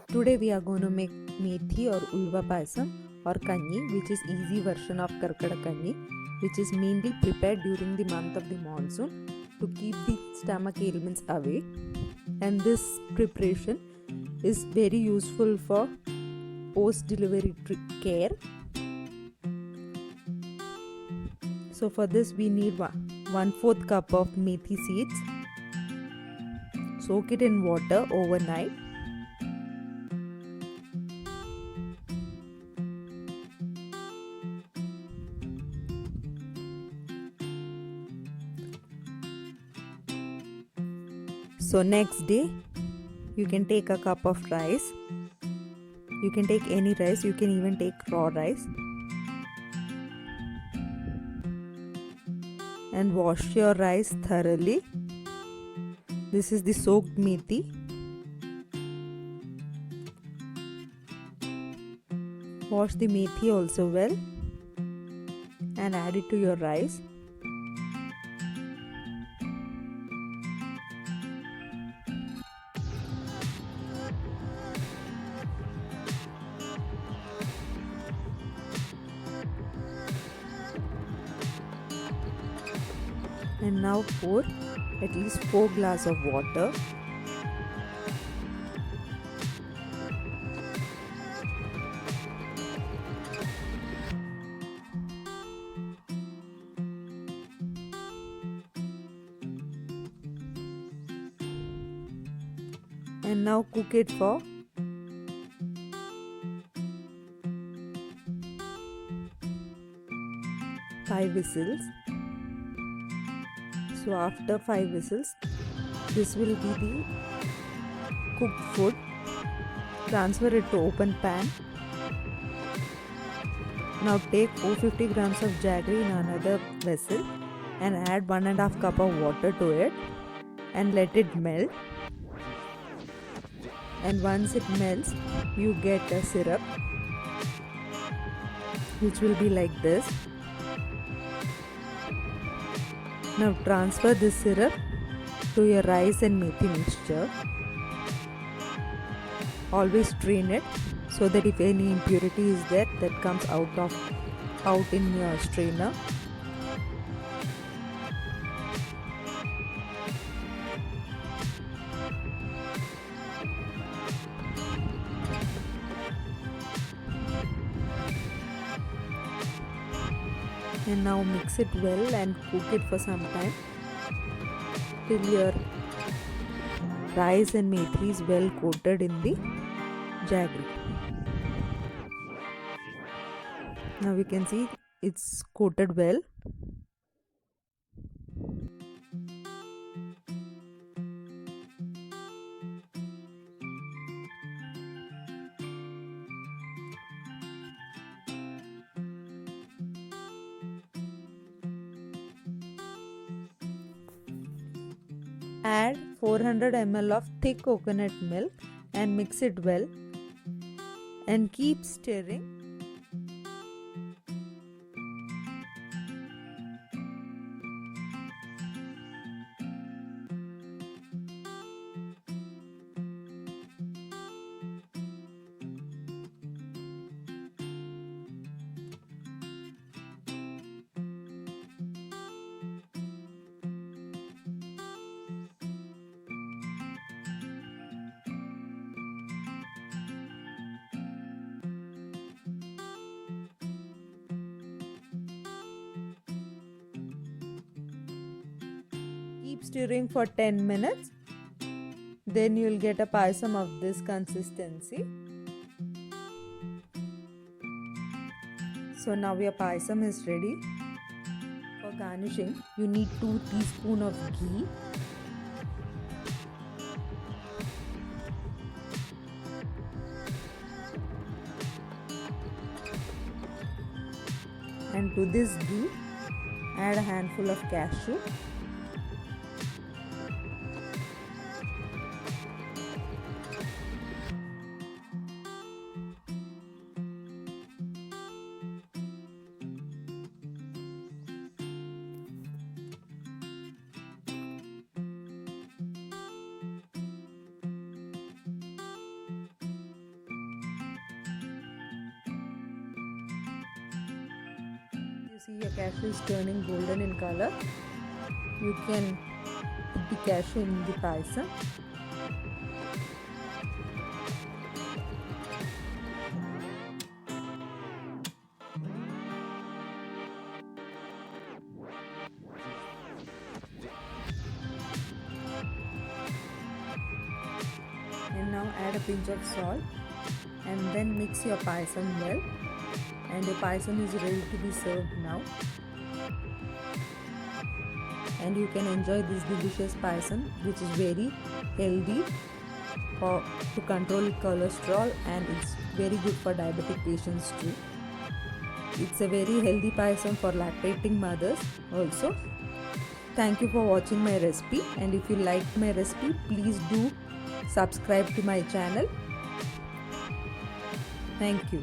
Today we are going to make Methi or Ulluva Payasam or kanji, which is easy version of karkada kanji, which is mainly prepared during the month of the monsoon to keep the stomach ailments away. And this preparation is very useful for post-delivery care. So for this we need 1/4 cup of methi seeds. Soak it in water overnight. So next day you can take a cup of rice. You can take any rice, you can even take raw rice. And wash your rice thoroughly. This is the soaked methi. Wash the methi also well and add it to your rice. And now pour at least 4 glasses of water. And now cook it for 5 whistles. So after 5 whistles, this will be the cooked food. Transfer it to open pan. Now take 450 grams of jaggery in another vessel and add 1.5 cup of water to it and let it melt. And once it melts, you get a syrup which will be like this. Now transfer this syrup to your rice and methi mixture. Always strain it so that if any impurity is there, that comes out in your strainer. And now mix it well and cook it for some time till your rice and methi is well coated in the jaggery. Now we can see it's coated well. Add 400 ml of thick coconut milk and mix it well and keep stirring. Keep stirring for 10 minutes. Then you will get a payasam of this consistency. So now your payasam is ready. For garnishing, you need 2 teaspoons of ghee. And to this ghee, add a handful of cashew. see your cashew is turning golden in color, you can put the cashew in the payasam. And now add a pinch of salt and then mix your payasam well, and your payasam is ready to be served now. And you can enjoy this delicious payasam, which is very healthy to control cholesterol, and it's very good for diabetic patients too. It's a very healthy payasam for lactating mothers also. Thank you for watching my recipe, and if you liked my recipe, please do subscribe to my channel. Thank you.